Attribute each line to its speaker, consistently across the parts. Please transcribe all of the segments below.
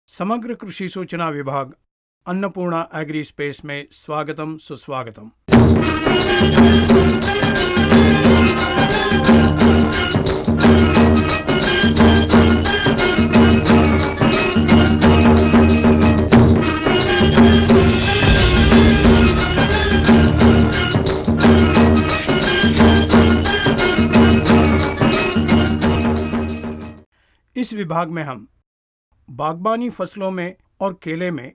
Speaker 1: समग्र कृषि सूचना विभाग अन्नपूर्णा एग्री स्पेस में स्वागतम सुस्वागतम। इस विभाग में हम बागबानी फसलों में और केले में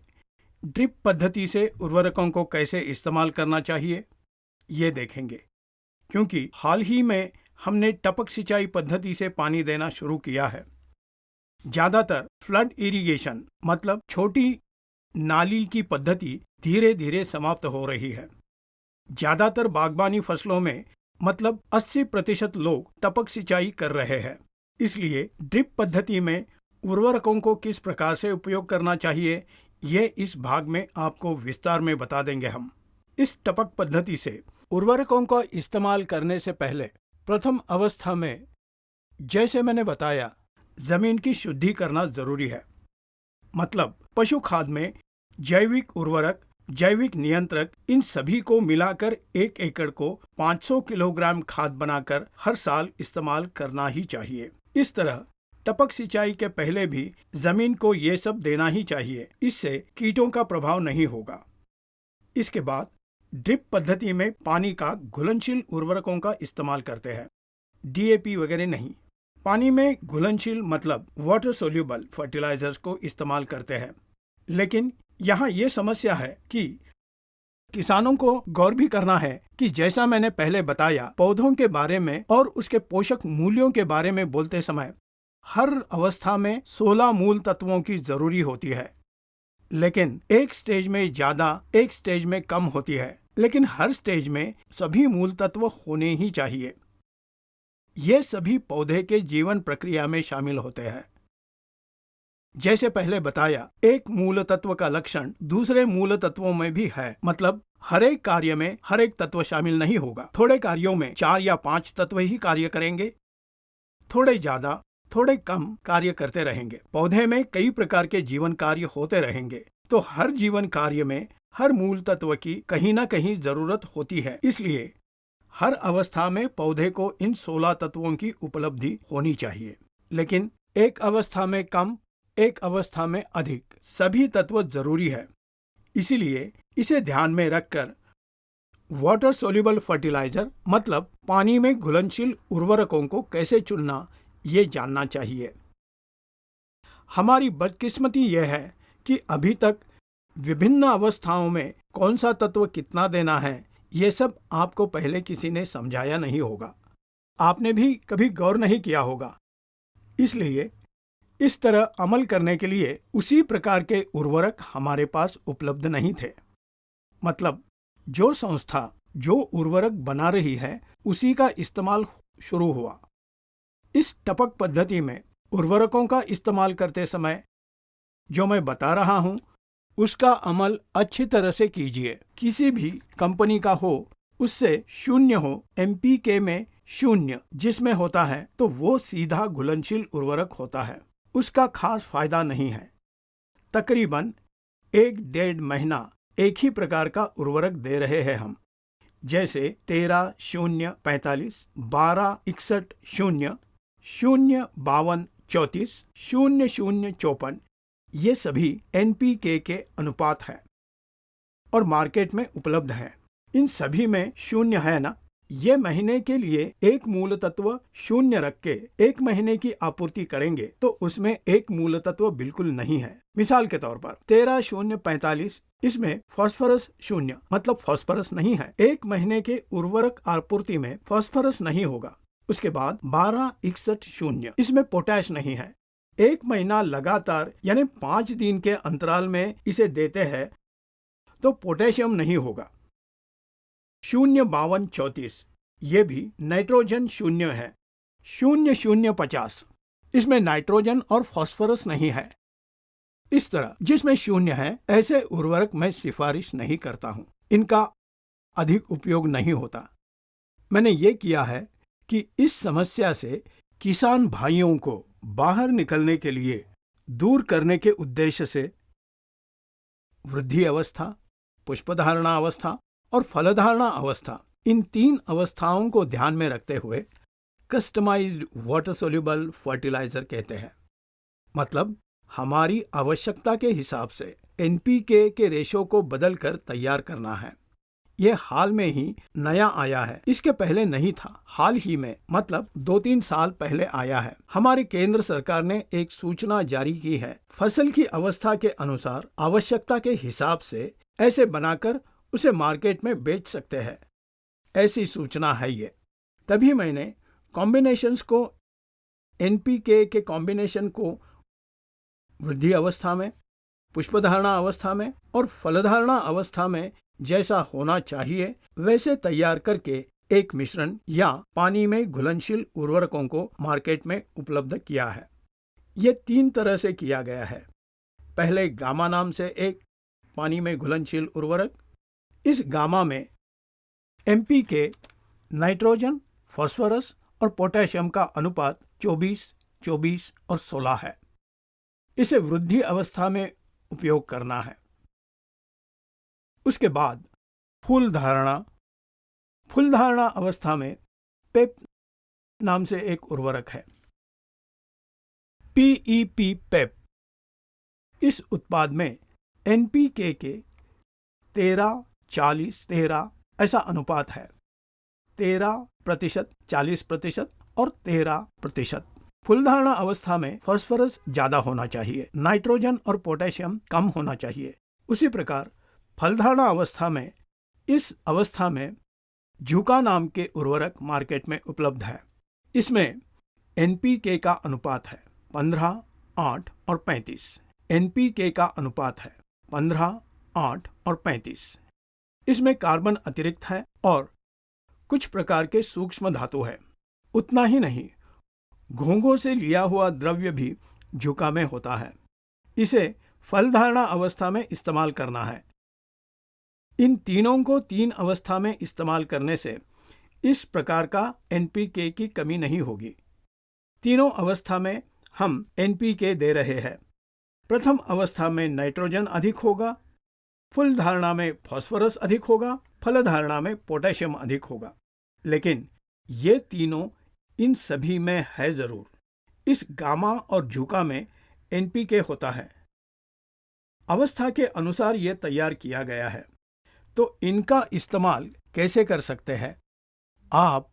Speaker 1: ड्रिप पद्धति से उर्वरकों को कैसे इस्तेमाल करना चाहिए ये देखेंगे, क्योंकि हाल ही में हमने टपक सिंचाई पद्धति से पानी देना शुरू किया है। ज़्यादातर फ्लड इरिगेशन मतलब छोटी नाली की पद्धति धीरे धीरे समाप्त हो रही है। ज़्यादातर बागबानी फसलों में मतलब 80% लोग टपक सिंचाई कर रहे हैं। इसलिए ड्रिप पद्धति में उर्वरकों को किस प्रकार से उपयोग करना चाहिए ये इस भाग में आपको विस्तार में बता देंगे हम। इस टपक पद्धति से उर्वरकों का इस्तेमाल करने से पहले प्रथम अवस्था में, जैसे मैंने बताया, जमीन की शुद्धि करना जरूरी है। मतलब पशु खाद में जैविक उर्वरक, जैविक नियंत्रक, इन सभी को मिलाकर 1 एकड़ को 500 किलोग्राम खाद बनाकर हर साल इस्तेमाल करना ही चाहिए। इस तरह टपक सिंचाई के पहले भी जमीन को ये सब देना ही चाहिए, इससे कीटों का प्रभाव नहीं होगा। इसके बाद ड्रिप पद्धति में पानी का घुलनशील उर्वरकों का इस्तेमाल करते हैं, डीएपी वगैरह नहीं। पानी में घुलनशील मतलब वाटर सोल्यूबल फर्टिलाइजर्स को इस्तेमाल करते हैं। लेकिन यहाँ ये समस्या है कि किसानों को गौर भी करना है कि जैसा मैंने पहले बताया, पौधों के बारे में और उसके पोषक मूल्यों के बारे में बोलते समय हर अवस्था में 16 मूल तत्वों की जरूरी होती है, लेकिन एक स्टेज में ज्यादा, एक स्टेज में कम होती है। लेकिन हर स्टेज में सभी मूल तत्व होने ही चाहिए। ये सभी पौधे के जीवन प्रक्रिया में शामिल होते हैं। जैसे पहले बताया, एक मूल तत्व का लक्षण दूसरे मूल तत्वों में भी है। मतलब हर एक कार्य में हर एक तत्व शामिल नहीं होगा। थोड़े कार्यों में 4 या 5 तत्व ही कार्य करेंगे, थोड़े ज्यादा थोड़े कम कार्य करते रहेंगे। पौधे में कई प्रकार के जीवन कार्य होते रहेंगे, तो हर जीवन कार्य में हर मूल तत्व की कहीं ना कहीं जरूरत होती है। इसलिए हर अवस्था में पौधे को इन 16 तत्वों की उपलब्धि होनी चाहिए। लेकिन एक अवस्था में कम, एक अवस्था में अधिक, सभी तत्व जरूरी है। इसीलिए इसे ध्यान में रखकर वाटर सोल्यूबल फर्टिलाइजर मतलब पानी में घुलनशील उर्वरकों को कैसे चुनना ये जानना चाहिए। हमारी बदकिस्मती यह है कि अभी तक विभिन्न अवस्थाओं में कौन सा तत्व कितना देना है ये सब आपको पहले किसी ने समझाया नहीं होगा। आपने भी कभी गौर नहीं किया होगा। इसलिए इस तरह अमल करने के लिए उसी प्रकार के उर्वरक हमारे पास उपलब्ध नहीं थे। मतलब जो संस्था जो उर्वरक बना रही है उसी का इस्तेमाल शुरू हुआ। इस टपक पद्धति में उर्वरकों का इस्तेमाल करते समय जो मैं बता रहा हूं उसका अमल अच्छी तरह से कीजिए। किसी भी कंपनी का हो उससे 0 हो, एमपीके में 0 जिसमें होता है तो वो सीधा घुलनशील उर्वरक होता है, उसका खास फायदा नहीं है। तकरीबन 1-1.5 महीना एक ही प्रकार का उर्वरक दे रहे हैं हम, जैसे 13-0-45, 12-61-0, 0-52-34, 0-0-54, ये सभी एनपीके के अनुपात है और मार्केट में उपलब्ध है। इन सभी में 0 है ना। ये महीने के लिए एक मूल तत्व 0 रख के 1 महीने की आपूर्ति करेंगे तो उसमें एक मूल तत्व बिल्कुल नहीं है। मिसाल के तौर पर 13-0-45, इसमें फास्फोरस 0 मतलब फास्फोरस नहीं है। 1 महीने के उर्वरक आपूर्ति में फास्फोरस नहीं होगा। उसके बाद 12-61-0, इसमें पोटैश नहीं है। 1 महीना लगातार यानी 5 दिन के अंतराल में इसे देते हैं तो पोटेशियम नहीं होगा। 0-52-34, ये भी नाइट्रोजन 0 है। 0-0-50, इसमें नाइट्रोजन और फास्फोरस नहीं है। इस तरह जिसमें 0 है ऐसे उर्वरक मैं सिफारिश नहीं करता हूं, इनका अधिक उपयोग नहीं होता। मैंने ये किया है कि इस समस्या से किसान भाइयों को बाहर निकलने के लिए दूर करने के उद्देश्य से वृद्धि अवस्था, पुष्पधारणा अवस्था और फलधारणा अवस्था, इन 3 अवस्थाओं को ध्यान में रखते हुए कस्टमाइज्ड वाटर सोल्यूबल फर्टिलाइजर कहते हैं। मतलब हमारी आवश्यकता के हिसाब से एनपीके के रेशो को बदलकर तैयार करना है। यह हाल में ही नया आया है, इसके पहले नहीं था। हाल ही में मतलब 2-3 साल पहले आया है। हमारी केंद्र सरकार ने एक सूचना जारी की है। फसल की अवस्था के अनुसार आवश्यकता के हिसाब से ऐसे बनाकर उसे मार्केट में बेच सकते हैं, ऐसी सूचना है ये। तभी मैंने कॉम्बिनेशंस को, एनपीके के कॉम्बिनेशन को वृद्धि अवस्था में, पुष्पधारणा अवस्था में और फलधारणा अवस्था में जैसा होना चाहिए वैसे तैयार करके एक मिश्रण या पानी में घुलनशील उर्वरकों को मार्केट में उपलब्ध किया है। ये 3 तरह से किया गया है। पहले गामा नाम से एक पानी में घुलनशील उर्वरक। इस गामा में एनपीके, नाइट्रोजन, फास्फोरस और पोटेशियम का अनुपात 24, 24 और 16 है। इसे वृद्धि अवस्था में उपयोग करना है। उसके बाद फूल धारणा अवस्था में पेप नाम से एक उर्वरक है, पीईपी पेप। इस उत्पाद में एनपीके के 13, 40, 13 ऐसा अनुपात है। 13%, 40% और 13%। फूलधारणा अवस्था में फास्फोरस ज्यादा होना चाहिए, नाइट्रोजन और पोटेशियम कम होना चाहिए। उसी प्रकार फलधारणा अवस्था में, इस अवस्था में झुका नाम के उर्वरक मार्केट में उपलब्ध है। इसमें एनपीके का अनुपात है 15, 8 और 35। एनपीके का अनुपात है 15, 8 और 35। इसमें कार्बन अतिरिक्त है और कुछ प्रकार के सूक्ष्म धातु है। उतना ही नहीं, घोंघों से लिया हुआ द्रव्य भी झुका में होता है। इसे फलधारणा अवस्था में इस्तेमाल करना है। इन तीनों को 3 अवस्था में इस्तेमाल करने से इस प्रकार का एनपीके की कमी नहीं होगी। तीनों अवस्था में हम एनपीके दे रहे हैं। प्रथम अवस्था में नाइट्रोजन अधिक होगा, फूल धारणा में फास्फोरस अधिक होगा, फल धारणा में पोटेशियम अधिक होगा। लेकिन ये तीनों इन सभी में है जरूर। इस गामा और झुका में एनपीके होता है। अवस्था के अनुसार यह तैयार किया गया है। तो इनका इस्तेमाल कैसे कर सकते हैं? आप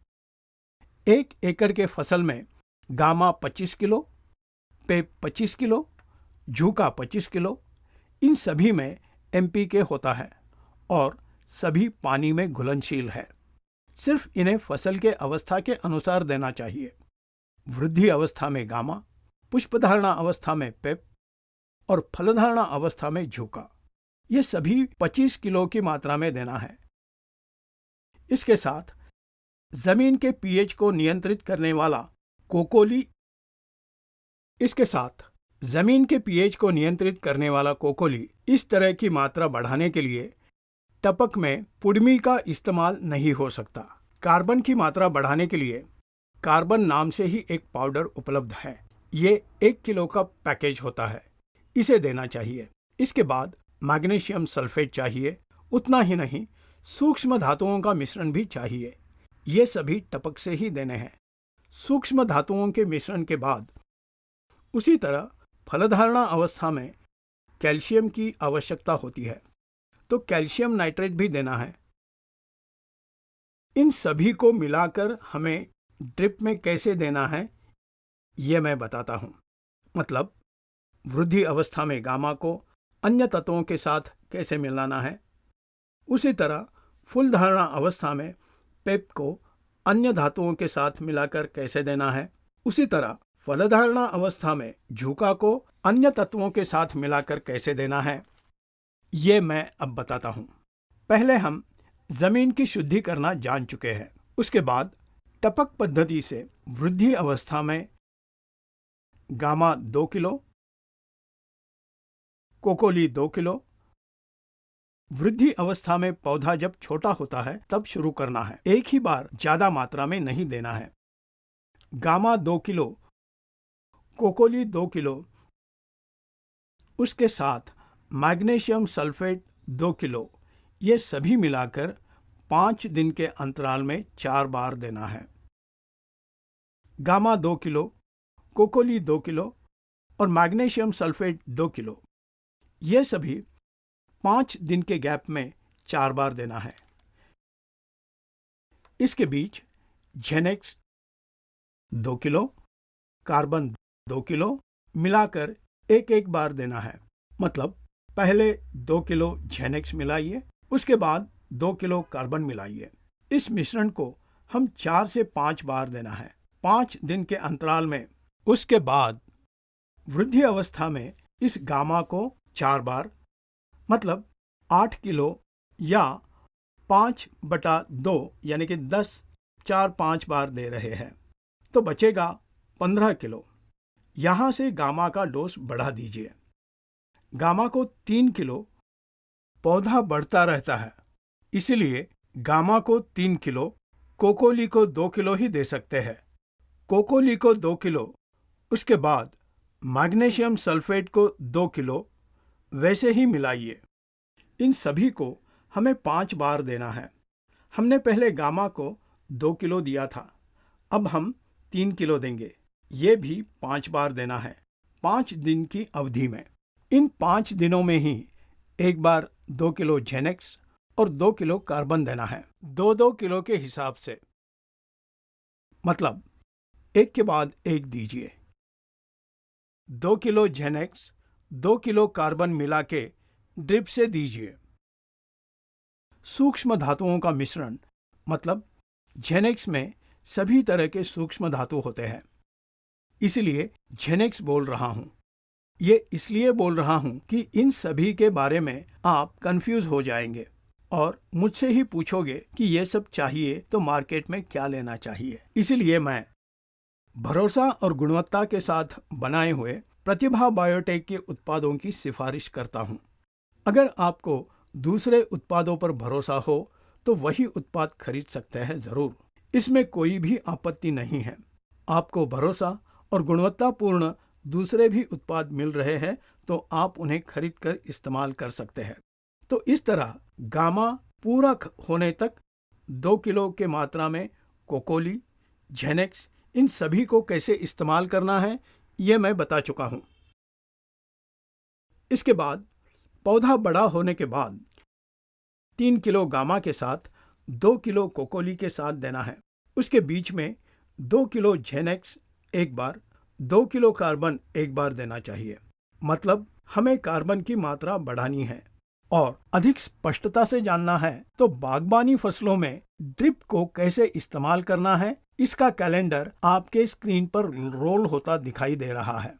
Speaker 1: 1 एकड़ के फसल में गामा 25 किलो, पेप 25 किलो, झुका 25 किलो, इन सभी में एनपीके होता है और सभी पानी में घुलनशील है। सिर्फ इन्हें फसल के अवस्था के अनुसार देना चाहिए। वृद्धि अवस्था में गामा, पुष्पधारणा अवस्था में पेप और फलधारणा अवस्था में झुका, ये सभी 25 किलो की मात्रा में देना है। इसके साथ जमीन के पीएच को नियंत्रित करने वाला कोकोली इस तरह की मात्रा बढ़ाने के लिए टपक में पुडमी का इस्तेमाल नहीं हो सकता। कार्बन की मात्रा बढ़ाने के लिए कार्बन नाम से ही एक पाउडर उपलब्ध है। ये 1 किलो का पैकेज होता है, इसे देना चाहिए। इसके बाद मैग्नीशियम सल्फेट चाहिए। उतना ही नहीं, सूक्ष्म धातुओं का मिश्रण भी चाहिए। ये सभी टपक से ही देने हैं। सूक्ष्म धातुओं के मिश्रण के बाद उसी तरह फलधारणा अवस्था में कैल्शियम की आवश्यकता होती है, तो कैल्शियम नाइट्रेट भी देना है। इन सभी को मिलाकर हमें ड्रिप में कैसे देना है ये मैं बताता हूं। मतलब वृद्धि अवस्था में गामा को अन्य तत्वों के साथ कैसे मिलाना है, उसी तरह फूल धारणा अवस्था में पेप को अन्य धातुओं के साथ मिलाकर कैसे देना है, उसी तरह फलधारणा अवस्था में झुका को अन्य तत्वों के साथ मिलाकर कैसे देना है, ये मैं अब बताता हूं। पहले हम जमीन की शुद्धि करना जान चुके हैं। उसके बाद टपक पद्धति से वृद्धि अवस्था में गामा 2 किलो, कोकोली 2 किलो। वृद्धि अवस्था में पौधा जब छोटा होता है तब शुरू करना है। एक ही बार ज्यादा मात्रा में नहीं देना है। गामा 2 किलो, कोकोली 2 किलो उसके साथ मैग्नीशियम सल्फेट 2 किलो, ये सभी मिलाकर 5 दिन के अंतराल में 4 बार देना है। गामा 2 किलो, कोकोली 2 किलो और मैग्नीशियम सल्फेट 2 किलो, ये सभी 5 दिन के गैप में 4 बार देना है। इसके बीच जेनेक्स 2 किलो, कार्बन 2 किलो मिलाकर एक बार देना है। मतलब पहले 2 किलो जेनेक्स मिलाइए, उसके बाद 2 किलो कार्बन मिलाइए। इस मिश्रण को हम 4 से 5 बार देना है, 5 दिन के अंतराल में। उसके बाद वृद्धि अवस्था में इस गामा को 4 बार, मतलब 8 किलो या 5/2 यानी कि 10 4-5 बार दे रहे हैं, तो बचेगा 15 किलो। यहां से गामा का डोज बढ़ा दीजिए। गामा को 3 किलो, पौधा बढ़ता रहता है, इसलिए गामा को 3 किलो, कोकोली को 2 किलो ही दे सकते हैं। कोकोली को 2 किलो, उसके बाद मैग्नीशियम सल्फेट को 2 किलो, वैसे ही मिलाइए। इन सभी को हमें 5 बार देना है। हमने पहले गामा को 2 किलो दिया था, अब हम 3 किलो देंगे। ये भी 5 बार देना है, 5 दिन की अवधि में। इन 5 दिनों में ही एक बार 2 किलो जेनेक्स और 2 किलो कार्बन देना है, 2-2 किलो के हिसाब से। मतलब एक के बाद एक दीजिए। 2 किलो जेनेक्स 2 किलो कार्बन मिला के ड्रिप से दीजिए। सूक्ष्म धातुओं का मिश्रण, मतलब जेनेक्स में सभी तरह के सूक्ष्म धातु होते हैं, इसलिए जेनेक्स बोल रहा हूं। ये इसलिए बोल रहा हूं कि इन सभी के बारे में आप कंफ्यूज हो जाएंगे और मुझसे ही पूछोगे कि ये सब चाहिए तो मार्केट में क्या लेना चाहिए। इसलिए मैं भरोसा और गुणवत्ता के साथ बनाए हुए प्रतिभा बायोटेक के उत्पादों की सिफारिश करता हूं। अगर आपको दूसरे उत्पादों पर भरोसा हो तो वही उत्पाद खरीद सकते हैं जरूर, इसमें कोई भी आपत्ति नहीं है। आपको भरोसा और गुणवत्तापूर्ण दूसरे भी उत्पाद मिल रहे हैं तो आप उन्हें खरीद कर इस्तेमाल कर सकते हैं। तो इस तरह गामा पूरा होने तक 2 किलो के मात्रा में कोकोली, जेनेक्स, इन सभी को कैसे इस्तेमाल करना है ये मैं बता चुका हूं। इसके बाद पौधा बड़ा होने के बाद 3 किलो गामा के साथ 2 किलो कोकोली के साथ देना है। उसके बीच में 2 किलो जेनेक्स एक बार, 2 किलो कार्बन एक बार देना चाहिए। मतलब हमें कार्बन की मात्रा बढ़ानी है। और अधिक स्पष्टता से जानना है तो बागबानी फसलों में ड्रिप को कैसे इस्तेमाल करना है, इसका कैलेंडर आपके स्क्रीन पर रोल होता दिखाई दे रहा है।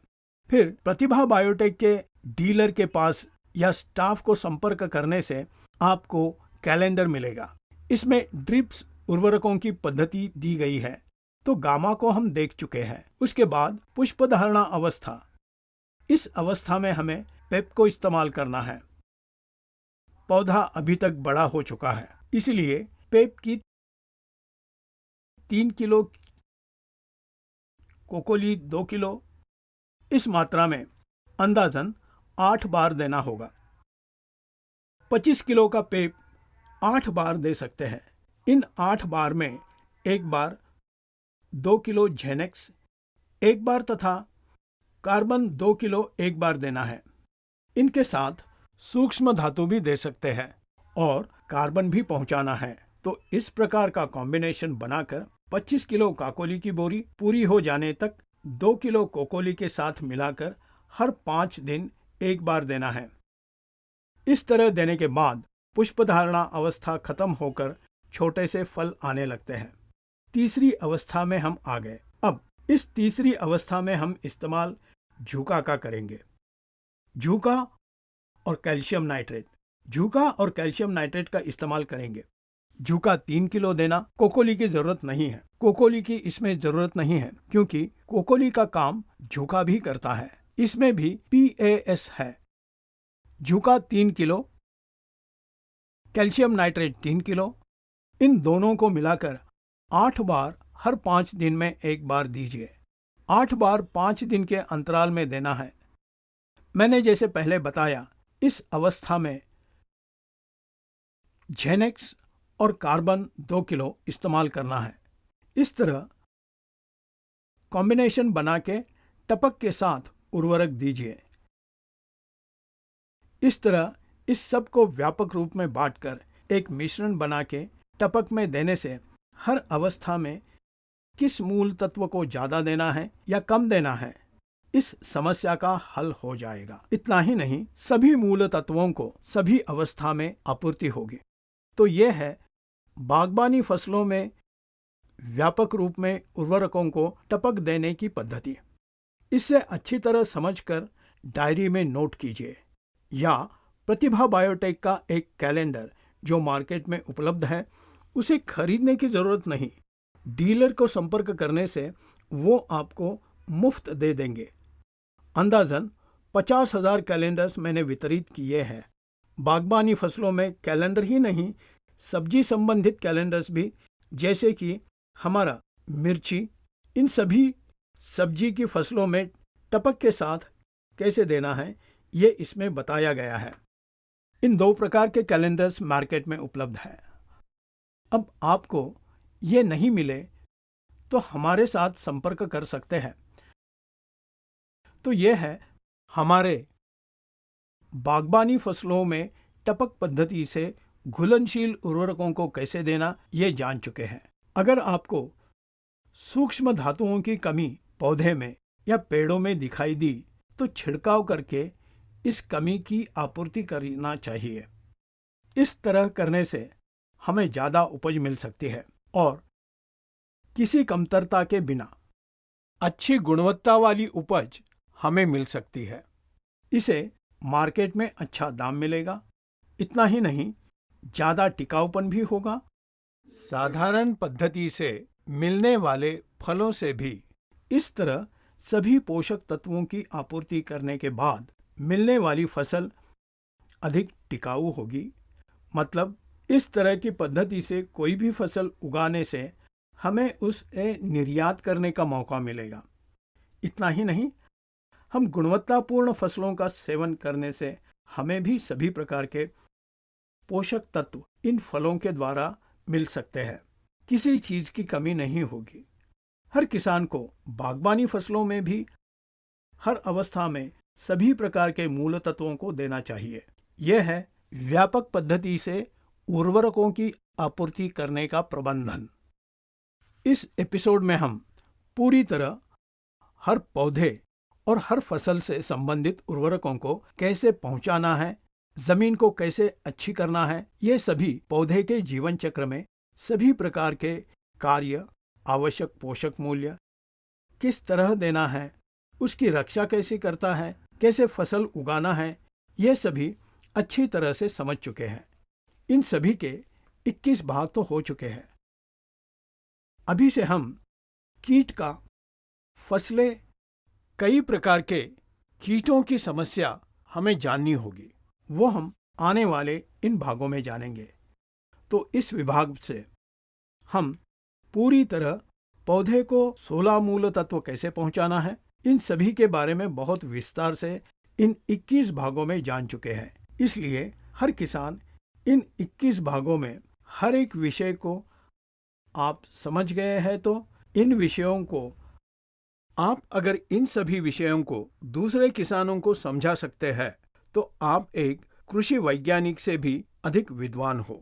Speaker 1: फिर प्रतिभा बायोटेक के डीलर के पास या स्टाफ को संपर्क करने से आपको कैलेंडर मिलेगा। इसमें ड्रिप्स उर्वरकों की पद्धति दी गई है। तो गामा को हम देख चुके हैं। उसके बाद पुष्प धारणा अवस्था, इस अवस्था में हमें पेप को इस्तेमाल करना है। पौधा अभी तक बड़ा हो चुका है, इसलिए पेप की 3 किलो, कोकोली 2 किलो, इस मात्रा में अंदाजन 8 बार देना होगा। 25 किलो का पेप 8 बार दे सकते हैं। इन 8 बार में एक बार 2 किलो जेनेक्स एक बार तथा कार्बन 2 किलो एक बार देना है। इनके साथ सूक्ष्म धातु भी दे सकते हैं और कार्बन भी पहुंचाना है। तो इस प्रकार का कॉम्बिनेशन बनाकर 25 किलो काकोली की बोरी पूरी हो जाने तक 2 किलो कोकोली के साथ मिलाकर हर 5 दिन एक बार देना है। इस तरह देने के बाद पुष्प धारणा अवस्था खत्म होकर छोटे से फल आने लगते हैं। तीसरी अवस्था में हम आ गए। अब इस तीसरी अवस्था में हम इस्तेमाल झूका का करेंगे। झूका और कैल्शियम नाइट्रेट, झूका और कैल्शियम नाइट्रेट का इस्तेमाल करेंगे। झूका 3 किलो देना, कोकोली की जरूरत नहीं है। कोकोली की इसमें जरूरत नहीं है क्योंकि कोकोली का काम झूका भी करता है, इसमें भी PAS है। झूका 3 किलो, कैल्शियम नाइट्रेट 3 किलो, इन दोनों को मिलाकर 8 बार हर 5 दिन में एक बार दीजिए। 8 बार 5 दिन के अंतराल में देना है। मैंने जैसे पहले बताया, इस अवस्था में जेनेक्स और कार्बन 2 किलो इस्तेमाल करना है। इस तरह कॉम्बिनेशन बना के टपक के साथ उर्वरक दीजिए। इस तरह इस सब को व्यापक रूप में बांटकर एक मिश्रण बना के टपक में देने से हर अवस्था में किस मूल तत्व को ज्यादा देना है या कम देना है, इस समस्या का हल हो जाएगा। इतना ही नहीं, सभी मूल तत्वों को सभी अवस्था में आपूर्ति होगी। तो यह है बागबानी फसलों में व्यापक रूप में उर्वरकों को टपक देने की पद्धति। इसे अच्छी तरह समझकर डायरी में नोट कीजिए या प्रतिभा बायोटेक का एक कैलेंडर जो मार्केट में उपलब्ध है, उसे खरीदने की जरूरत नहीं। डीलर को संपर्क करने से वो आपको मुफ्त दे देंगे। अंदाजन 50,000 कैलेंडर्स मैंने वितरित किए हैं। बागबानी फसलों में कैलेंडर ही नहीं, सब्जी संबंधित कैलेंडर्स भी, जैसे कि हमारा मिर्ची, इन सभी सब्जी की फसलों में टपक के साथ कैसे देना है, ये इसमें बताया गया है। इन 2 प्रकार के कैलेंडर्स मार्केट में उपलब्ध है। अब आपको ये नहीं मिले तो हमारे साथ संपर्क कर सकते हैं। तो यह है हमारे बागबानी फसलों में टपक पद्धति से घुलनशील उर्वरकों को कैसे देना, ये जान चुके हैं। अगर आपको सूक्ष्म धातुओं की कमी पौधे में या पेड़ों में दिखाई दी तो छिड़काव करके इस कमी की आपूर्ति करना चाहिए। इस तरह करने से हमें ज़्यादा उपज मिल सकती है और किसी कमतरता के बिना अच्छी गुणवत्ता वाली उपज हमें मिल सकती है। इसे मार्केट में अच्छा दाम मिलेगा। इतना ही नहीं, ज़्यादा टिकाऊपन भी होगा। साधारण पद्धति से मिलने वाले फलों से भी इस तरह सभी पोषक तत्वों की आपूर्ति करने के बाद मिलने वाली फसल अधिक टिकाऊ होगी। मतलब इस तरह की पद्धति से कोई भी फसल उगाने से हमें उसे निर्यात करने का मौका मिलेगा। इतना ही नहीं, हम गुणवत्तापूर्ण फसलों का सेवन करने से हमें भी सभी प्रकार के पोषक तत्व इन फलों के द्वारा मिल सकते हैं। किसी चीज की कमी नहीं होगी। हर किसान को बागबानी फसलों में भी हर अवस्था में सभी प्रकार के मूल तत्वों को देना चाहिए। यह है व्यापक पद्धति से उर्वरकों की आपूर्ति करने का प्रबंधन। इस एपिसोड में हम पूरी तरह हर पौधे और हर फसल से संबंधित उर्वरकों को कैसे पहुंचाना है, जमीन को कैसे अच्छी करना है, ये सभी पौधे के जीवन चक्र में सभी प्रकार के कार्य, आवश्यक पोषक मूल्य किस तरह देना है, उसकी रक्षा कैसे करता है, कैसे फसल उगाना है, ये सभी अच्छी तरह से समझ चुके हैं। इन सभी के 21 भाग तो हो चुके हैं। अभी से हम कीट का, फसलें, कई प्रकार के कीटों की समस्या हमें जाननी होगी, वो हम आने वाले इन भागों में जानेंगे। तो इस विभाग से हम पूरी तरह पौधे को 16 मूल तत्व कैसे पहुंचाना है, इन सभी के बारे में बहुत विस्तार से इन 21 भागों में जान चुके हैं। इसलिए हर किसान इन 21 भागों में हर एक विषय को आप समझ गए हैं। तो इन विषयों को आप अगर इन सभी विषयों को दूसरे किसानों को समझा सकते हैं तो आप एक कृषि वैज्ञानिक से भी अधिक विद्वान हो।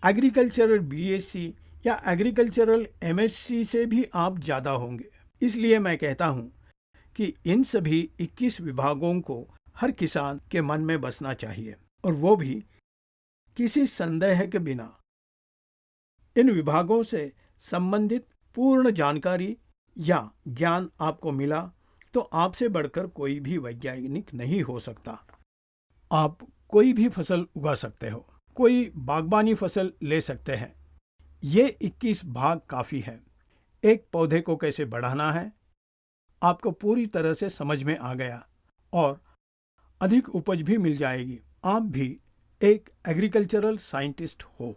Speaker 1: एग्रीकल्चरल बीएससी या एग्रीकल्चरल एमएससी से भी आप ज़्यादा होंगे। इसलिए मैं कहता हूँ कि इन सभी 21 विभागों को हर किसान के मन में बसना चाहिए, और वो भी किसी संदेह के बिना। इन विभागों से संबंधित पूर्ण जानकारी या ज्ञान आपको मिला तो आपसे बढ़कर कोई भी वैज्ञानिक नहीं हो सकता। आप कोई भी फसल उगा सकते हो, कोई बागबानी फसल ले सकते हैं। ये 21 भाग काफ़ी है। एक पौधे को कैसे बढ़ाना है आपको पूरी तरह से समझ में आ गया, और अधिक उपज भी मिल जाएगी। आप भी एक एग्रीकल्चरल साइंटिस्ट हो,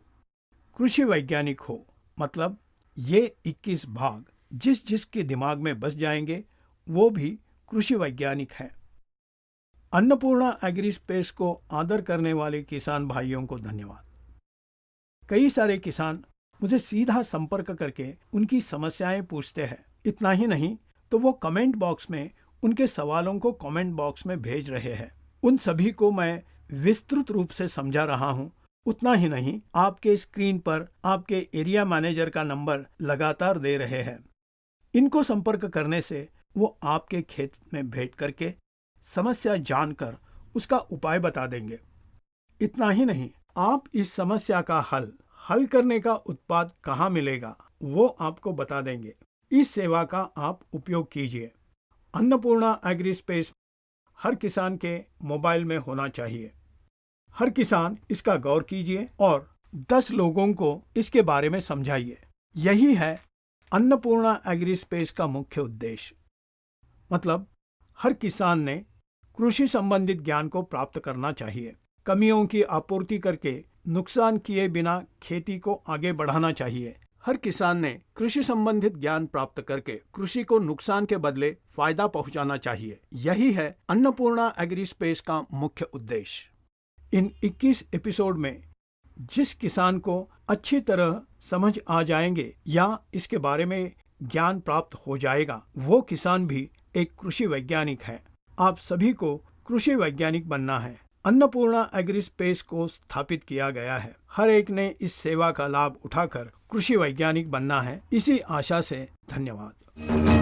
Speaker 1: कृषि वैज्ञानिक हो। मतलब ये 21 भाग जिस जिसके दिमाग में बस जाएंगे वो भी कृषि वैज्ञानिक है। अन्नपूर्णा एग्री स्पेस को आदर करने वाले किसान भाइयों को धन्यवाद। कई सारे किसान मुझे सीधा संपर्क करके उनकी समस्याएं पूछते हैं। इतना ही नहीं तो वो कमेंट बॉक्स में उनके सवालों को कमेंट बॉक्स में भेज रहे हैं। उन सभी को मैं विस्तृत रूप से समझा रहा हूं। उतना ही नहीं, आपके स्क्रीन पर आपके एरिया मैनेजर का नंबर लगातार दे रहे हैं। इनको संपर्क करने से वो आपके खेत में भेंट करके समस्या जानकर उसका उपाय बता देंगे। इतना ही नहीं, आप इस समस्या का हल करने का उत्पाद कहाँ मिलेगा वो आपको बता देंगे। इस सेवा का आप उपयोग कीजिए। अन्नपूर्णा एग्री स्पेस हर किसान के मोबाइल में होना चाहिए। हर किसान इसका गौर कीजिए और 10 लोगों को इसके बारे में समझाइए। यही है अन्नपूर्णा एग्री स्पेस का मुख्य उद्देश्य। मतलब हर किसान ने कृषि संबंधित ज्ञान को प्राप्त करना चाहिए। कमियों की आपूर्ति करके नुकसान किए बिना खेती को आगे बढ़ाना चाहिए। हर किसान ने कृषि संबंधित ज्ञान प्राप्त करके कृषि को नुकसान के बदले फायदा पहुंचाना चाहिए। यही है अन्नपूर्णा एग्री स्पेस का मुख्य उद्देश्य। इन 21 एपिसोड में जिस किसान को अच्छी तरह समझ आ जाएंगे या इसके बारे में ज्ञान प्राप्त हो जाएगा, वो किसान भी एक कृषि वैज्ञानिक है। आप सभी को कृषि वैज्ञानिक बनना है। अन्नपूर्णा एग्री स्पेस को स्थापित किया गया है। हर एक ने इस सेवा का लाभ उठाकर कृषि वैज्ञानिक बनना है। इसी आशा से धन्यवाद।